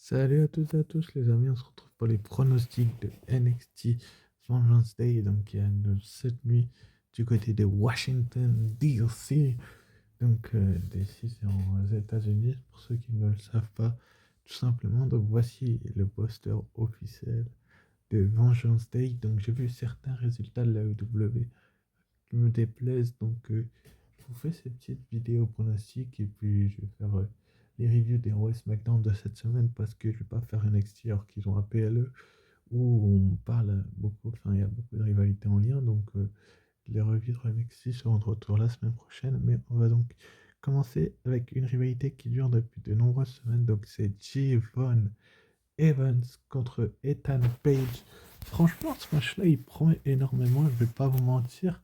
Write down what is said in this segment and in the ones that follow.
Salut à toutes et à tous les amis, on se retrouve pour les pronostics de NXT Vengeance Day. Donc il y a cette nuit du côté de Washington DC. Donc DC c'est aux États-Unis pour ceux qui ne le savent pas tout simplement. Donc voici le poster officiel de Vengeance Day. Donc j'ai vu certains résultats de la WWE qui me déplaisent. Donc je vous fais ces petites vidéos pronostics et puis je vais faire les reviews des Raw et SmackDown de cette semaine parce que je vais pas faire un NXT alors qu'ils ont un PLE où on parle beaucoup, enfin il y a beaucoup de rivalités en lien. Donc les reviews de NXT seront de retour la semaine prochaine. Mais on va donc commencer avec une rivalité qui dure depuis de nombreuses semaines. Donc c'est Von Evans contre Ethan Page. Franchement, ce match-là, il promet énormément, je vais pas vous mentir,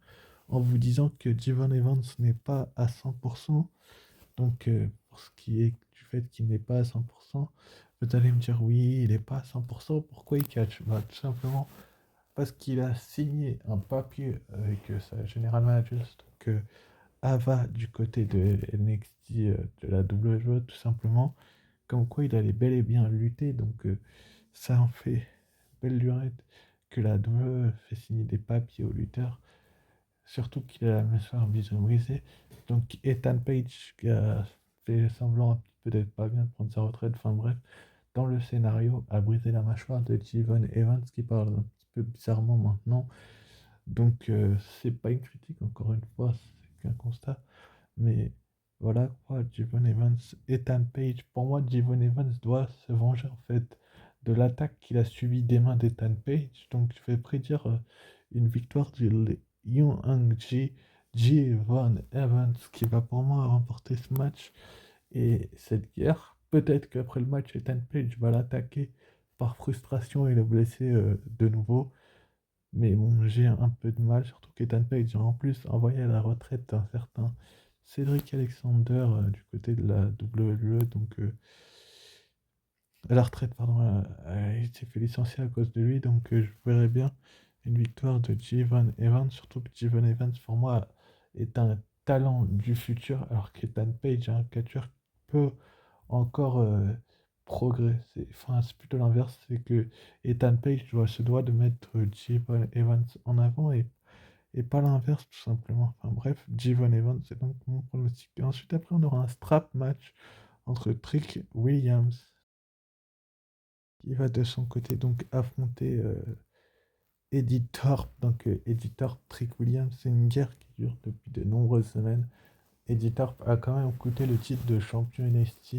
en vous disant que Javon Evans n'est pas à 100%. Donc, pour ce qui est du fait qu'il n'est pas à 100%, vous allez me dire, oui, il n'est pas à 100%, pourquoi il catch? Bah, tout simplement parce qu'il a signé un papier avec sa general manager, donc Ava du côté de NXT, de la WWE, tout simplement, comme quoi il allait bel et bien lutter. Donc, ça en fait belle lurette que la WWE fait signer des papiers aux lutteurs, surtout qu'il a la mâchoire bien brisée. Donc Ethan Page qui a fait semblant un petit peu d'être pas bien, de prendre sa retraite, enfin bref, dans le scénario, a brisé la mâchoire de Javon Evans qui parle un petit peu bizarrement maintenant. Donc c'est pas une critique, encore une fois, c'est qu'un constat. Mais voilà quoi, Javon Evans, Ethan Page, pour moi, Javon Evans doit se venger en fait de l'attaque qu'il a subie des mains d'Ethan Page. Donc je vais prédire une victoire du Young Ji, Javon Evans qui va pour moi remporter ce match et cette guerre. Peut-être qu'après le match, Ethan Page va l'attaquer par frustration et le blesser de nouveau. Mais bon, j'ai un peu de mal, surtout qu'Ethan Page a en plus envoyé à la retraite un certain Cédric Alexander du côté de la WWE. Donc, à la retraite, pardon, il s'est fait licencier à cause de lui. Donc, je verrais bien une victoire de Javon Evans, surtout que Javon Evans, pour moi, est un talent du futur, alors qu'Ethan Page est un catcheur qui peut encore progresser. Enfin, c'est plutôt l'inverse, c'est que Ethan Page se doit de mettre Javon Evans en avant et pas l'inverse, tout simplement. Enfin bref, Javon Evans, c'est donc mon pronostic. Et ensuite, après, on aura un strap match entre Trick Williams, qui va de son côté donc affronter Eddie Thorpe. Donc, Eddie Thorpe, Trick Williams, c'est une guerre qui dure depuis de nombreuses semaines. Eddie Thorpe a quand même coûté le titre de champion NXT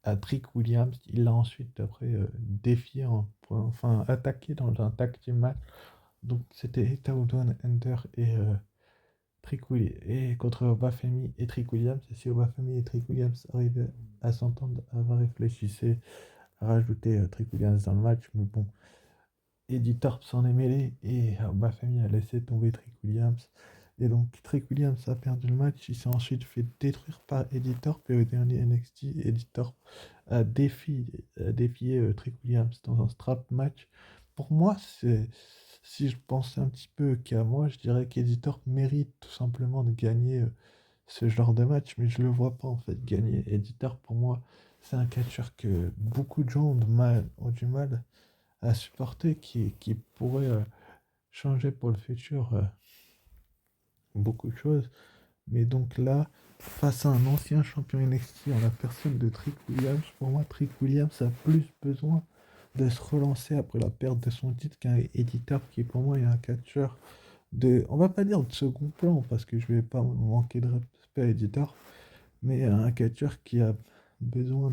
à Trick Williams. Il l'a ensuite, après, défié, enfin attaqué dans un tag team match. Donc, c'était Ethan Ender et Trick Williams et contre Obafemi et Trick Williams. Et si Obafemi et Trick Williams arrivaient à s'entendre, Ava réfléchissait à rajouter Trick Williams dans le match. Mais bon, Eddie Thorpe s'en est mêlé et Obafemi a laissé tomber Trick Williams. Et donc Trick Williams a perdu le match. Il s'est ensuite fait détruire par Eddie Thorpe. Et au dernier NXT, Eddie Thorpe a défié Trick Williams dans un strap match. Pour moi, si je pensais un petit peu qu'à moi, je dirais qu'Eddie Thorpe mérite tout simplement de gagner ce genre de match, mais je le vois pas en fait gagner. Eddie Thorpe, pour moi, c'est un catcheur que beaucoup de gens ont du mal à supporter, qui pourrait changer pour le futur beaucoup de choses. Mais donc là, face à un ancien champion NXT en la personne de Trick Williams, pour moi, Trick Williams a plus besoin de se relancer après la perte de son titre qu'un éditeur qui, pour moi, est un catcheur on va pas dire de second plan, parce que je vais pas manquer de respect à l'éditeur, mais un catcheur qui a besoin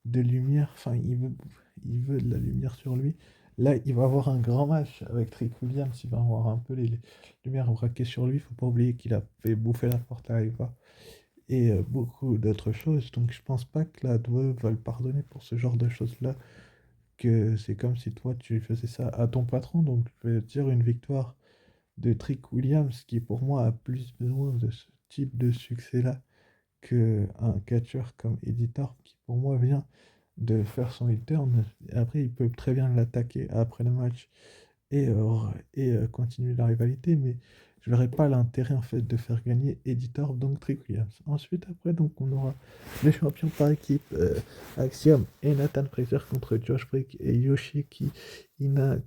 de lumière, enfin, il veut de la lumière sur lui. Là, il va avoir un grand match avec Trick Williams, il va avoir un peu les lumières braquées sur lui. Faut pas oublier qu'il a fait bouffer la porte à Eva et beaucoup d'autres choses. Donc, je pense pas que la WWE va le pardonner pour ce genre de choses-là, que c'est comme si toi, tu faisais ça à ton patron. Donc, je vais dire une victoire de Trick Williams, qui pour moi a plus besoin de ce type de succès-là qu'un catcheur comme Eddie Thorpe, qui pour moi vient de faire son turn. Après, il peut très bien l'attaquer après le match et continuer la rivalité. Mais je verrais pas l'intérêt en fait de faire gagner Eddie Thorpe, donc Trick Williams. Ensuite, après, donc on aura les champions par équipe Axiom et Nathan Fraser contre Josh Brick et Yoshiki Ina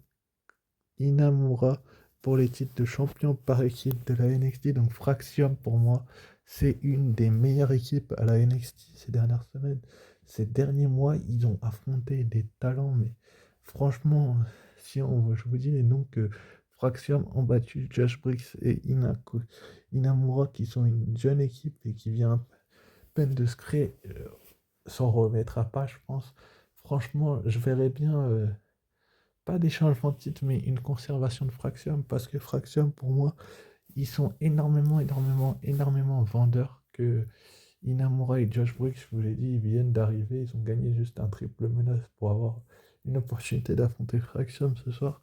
Inamura pour les titres de champion par équipe de la NXT. Donc Fraxium, pour moi, c'est une des meilleures équipes à la NXT ces dernières semaines. Ces derniers mois, ils ont affronté des talents, mais franchement, si on, je vous dis les noms que Fraxium ont battu Josh Briggs et Inamura, qui sont une jeune équipe et qui vient à peine de se créer, s'en remettre à pas, je pense. Franchement, je verrais bien pas des changements de titre, mais une conservation de Fraxium, parce que Fraxium, pour moi, ils sont énormément vendeurs que Inamura et Josh Briggs, je vous l'ai dit, ils viennent d'arriver, ils ont gagné juste un triple menace pour avoir une opportunité d'affronter Fraxium ce soir.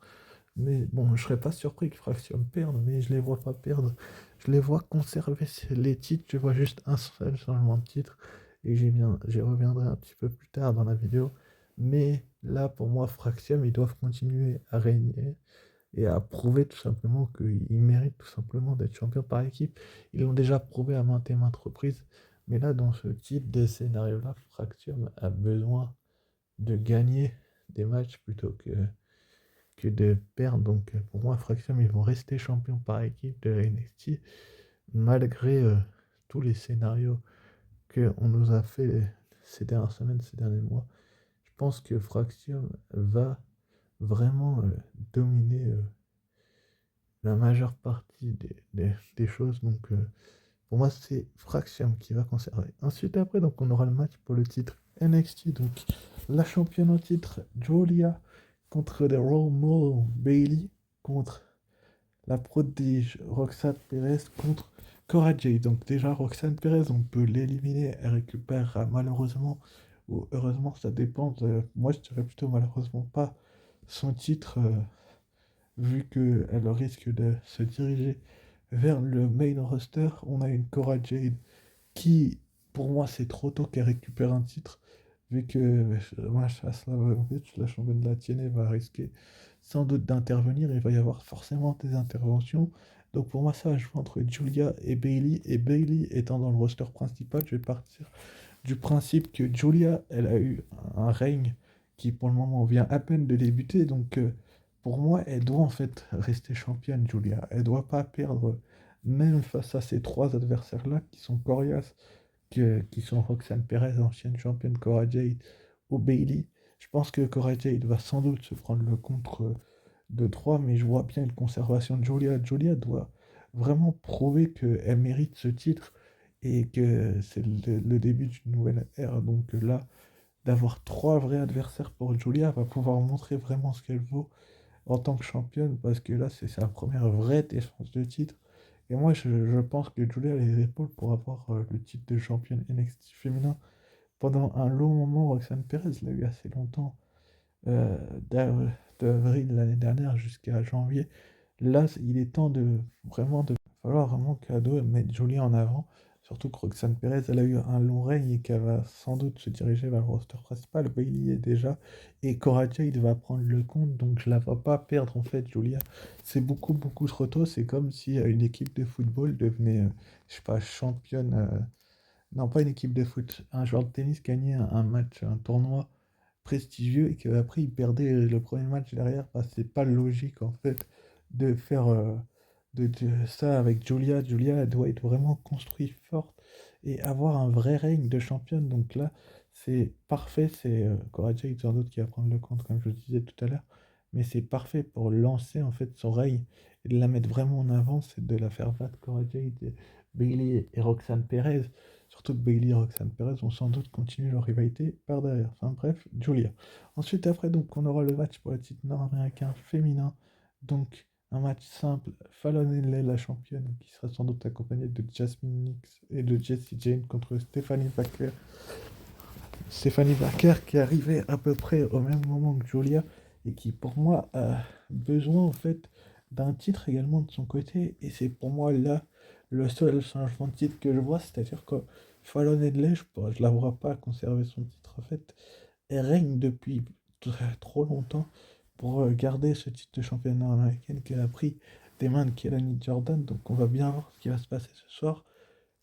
Mais bon, je serais pas surpris que Fraxium perde, mais je les vois pas perdre. Je les vois conserver les titres, je vois juste un seul changement de titre, et j'y reviendrai un petit peu plus tard dans la vidéo. Mais là, pour moi, Fraxium, ils doivent continuer à régner et à prouver tout simplement qu'ils méritent tout simplement d'être champions par équipe. Ils l'ont déjà prouvé à maintes et maintes reprises. Mais là, dans ce type de scénario-là, Fraxium a besoin de gagner des matchs plutôt que de perdre. Donc pour moi, Fraxium, ils vont rester champions par équipe de la NXT, malgré tous les scénarios qu'on nous a fait ces dernières semaines, ces derniers mois. Je pense que Fraxium va vraiment dominer la majeure partie des choses. Donc, pour moi, c'est Fraxium qui va conserver. Ensuite, après, donc, on aura le match pour le titre NXT. Donc, la championne au titre, Julia, contre les Role Model Bailey, contre la prodige Roxanne Perez, contre Cora Jade. Donc, déjà, Roxanne Perez, on peut l'éliminer. Elle récupère malheureusement, ou heureusement, ça dépend. Moi, je dirais plutôt malheureusement pas son titre. Vu qu'elle risque de se diriger vers le main roster, on a une Cora Jade qui, pour moi, c'est trop tôt qu'elle récupère un titre, vu que Masha Slamovich, la championne de la TNA, va risquer sans doute d'intervenir, il va y avoir forcément des interventions. Donc pour moi, ça va jouer entre Julia et Bailey étant dans le roster principal, je vais partir du principe que Julia, elle a eu un règne qui pour le moment vient à peine de débuter, donc pour moi, elle doit en fait rester championne, Julia. Elle doit pas perdre, même face à ces trois adversaires-là qui sont coriaces, qui sont Roxanne Perez, ancienne championne, Cora Jade ou Bailey. Je pense que Cora Jade va sans doute se prendre le contre de 3, mais je vois bien une conservation de Julia. Julia doit vraiment prouver qu'elle mérite ce titre et que c'est le début d'une nouvelle ère. Donc là, d'avoir trois vrais adversaires pour Julia va pouvoir montrer vraiment ce qu'elle vaut en tant que championne, parce que là, c'est sa première vraie défense de titre. Et moi, je pense que Julia a les épaules pour avoir le titre de championne NXT féminin. Pendant un long moment, Roxanne Perez l'a eu assez longtemps, euh, d'avril l'année dernière jusqu'à janvier. Là, il est temps de falloir vraiment qu'elle doit mettre Julia en avant. Surtout que Roxane Perez, elle a eu un long règne et qu'elle va sans doute se diriger vers le roster principal. Bailey y est déjà. Et Cora Jade va prendre le compte. Donc je la vois pas perdre en fait, Julia. C'est beaucoup trop tôt. C'est comme si une équipe de football devenait, je sais pas, championne. Non, pas une équipe de foot. Un joueur de tennis gagnait un match, un tournoi prestigieux et qu'après il perdait le premier match derrière. Bah, c'est pas logique en fait de faire de ça avec Julia. Julia elle doit être vraiment construite forte et avoir un vrai règne de championne. Donc là, c'est parfait. C'est Cora Jade sans doute qui va prendre le compte, comme je le disais tout à l'heure. Mais c'est parfait pour lancer en fait son règne et de la mettre vraiment en avant, c'est de la faire battre Cora Jade, Bailey et Roxanne Perez. Surtout que Bailey et Roxanne Perez vont sans doute continuer leur rivalité par derrière. Enfin bref, Julia. Ensuite, après, donc, on aura le match pour le titre nord-américain féminin. Donc, un match simple. Fallon Henley, la championne, qui sera sans doute accompagnée de Jasmine Nix et de Jessie Jane contre Stephanie Baker. Stephanie Baker qui arrivait à peu près au même moment que Julia et qui, pour moi, a besoin en fait d'un titre également de son côté. Et c'est pour moi là le seul changement de titre que je vois, c'est-à-dire que Fallon Henley, je la vois pas conserver son titre. En fait, elle règne depuis trop longtemps pour garder ce titre de championne américaine qu'elle a pris des mains de Kelani Jordan, donc on va bien voir ce qui va se passer ce soir.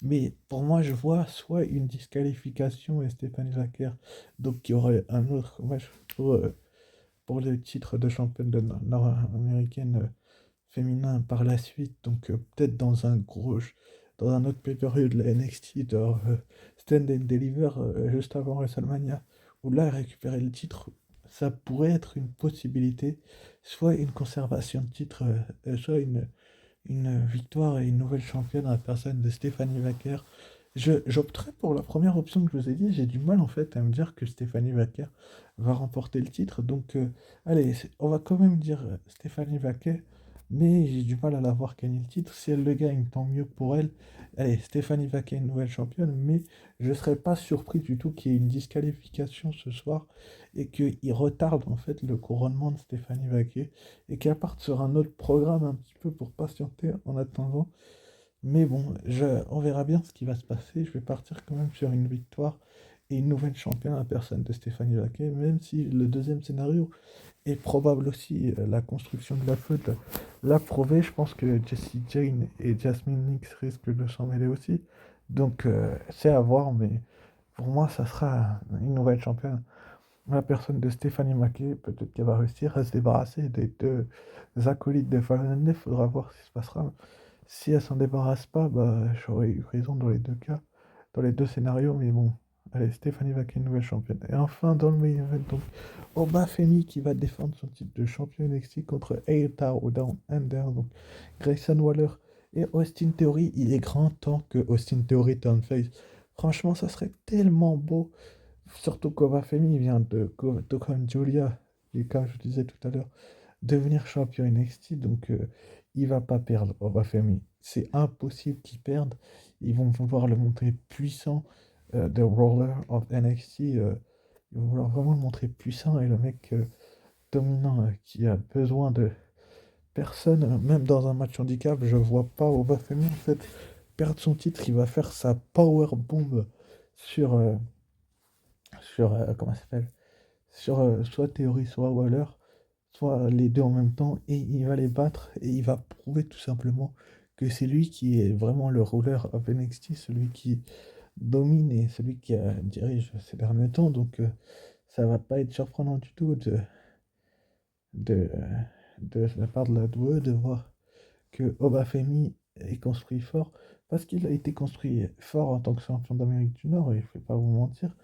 Mais pour moi, je vois soit une disqualification et Stéphanie Vaquer, donc il y aurait un autre match pour le titre de championne de nord-américaine féminin par la suite, donc peut-être dans un autre pay-per-view de la NXT, genre Stand and Deliver juste avant WrestleMania, où là récupérer le titre, ça pourrait être une possibilité, soit une conservation de titre, soit une victoire et une nouvelle championne à la personne de Stéphanie Vaquer. J'opterais pour la première option que je vous ai dit. J'ai du mal en fait à me dire que Stéphanie Vaquer va remporter le titre. Donc, allez, on va quand même dire Stéphanie Vaquer, mais j'ai du mal à la voir gagner le titre. Si elle le gagne, tant mieux pour elle. Allez, Stéphanie Vaquer, une nouvelle championne, mais je ne serais pas surpris du tout qu'il y ait une disqualification ce soir et qu'il retarde en fait le couronnement de Stéphanie Vaquer et qu'elle parte sur un autre programme un petit peu pour patienter en attendant. Mais bon, on verra bien ce qui va se passer. Je vais partir quand même sur une victoire et une nouvelle championne à la personne de Stéphanie Vaquet, même si le deuxième scénario est probable aussi. La construction de la feud l'a prouvé. Je pense que Jessie Jane et Jasmine Nix risquent de s'en mêler aussi. Donc c'est à voir, mais pour moi, ça sera une nouvelle championne. La personne de Stéphanie Maquet, peut-être qu'elle va réussir à se débarrasser des deux acolytes de Fernandez. Il faudra voir ce qui se passera. Si elle s'en débarrasse pas, bah, j'aurais eu raison dans les deux cas, dans les deux scénarios, mais bon. Allez, Stéphanie Vaquet, nouvelle championne. Et enfin, dans le main event, donc, Oba Femi qui va défendre son titre de champion NXT contre Eita ou Down Under, donc Grayson Waller et Austin Theory. Il est grand temps que Austin Theory turn face. Franchement, ça serait tellement beau. Surtout qu'Oba Femi vient de Tokon Julia, et comme je disais tout à l'heure, devenir champion NXT, donc il va pas perdre Obafemi. C'est impossible qu'il perde. Ils vont vouloir le montrer puissant, The Roller of NXT. Ils vont vouloir vraiment le montrer puissant et le mec dominant qui a besoin de personne, même dans un match handicap, je vois pas Obafemi en fait perdre son titre. Il va faire sa power bomb sur, comment ça s'appelle? Sur soit Theory, soit Waller, soit les deux en même temps, et il va les battre, et il va prouver tout simplement que c'est lui qui est vraiment le ruler of NXT, celui qui domine et celui qui dirige ces derniers temps, donc ça va pas être surprenant du tout de, de la part de la WWE de voir que Obafemi est construit fort, parce qu'il a été construit fort en tant que champion d'Amérique du Nord, et je ne vais pas vous mentir,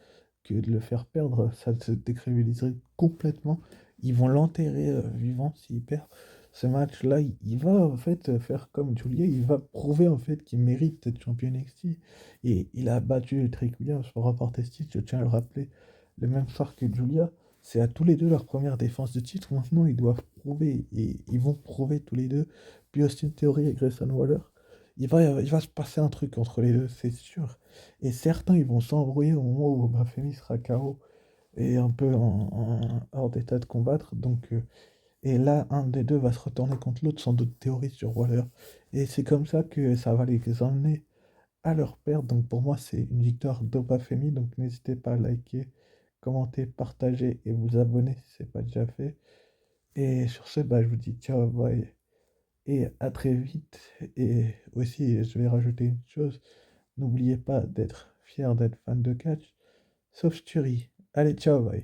que de le faire perdre, ça se décrédibiliserait complètement. Ils vont l'enterrer vivant s'il perd. Ce match-là, il va en fait faire comme Julia, il va prouver en fait qu'il mérite d'être champion NXT. Et il a battu Trick Williams pour remporter ce titre, je tiens à le rappeler, le même soir que Julia. C'est à tous les deux leur première défense de titre. Maintenant, ils doivent prouver et ils vont prouver tous les deux. Puis Austin Theory et Grayson Waller, il va se passer un truc entre les deux, c'est sûr. Et certains, ils vont s'embrouiller au moment où Bafemi sera KO et un peu hors d'état de combattre. Donc, et là, un des deux va se retourner contre l'autre, sans doute Theory sur Waller. Et c'est comme ça que ça va les emmener à leur perte. Donc pour moi, c'est une victoire d'Obafemi. Donc n'hésitez pas à liker, commenter, partager et vous abonner si ce n'est pas déjà fait. Et sur ce, bah, je vous dis ciao, bye et à très vite. Et aussi, je vais rajouter une chose, n'oubliez pas d'être fier d'être fan de catch, sauf Sturi. Allez, ciao, bye.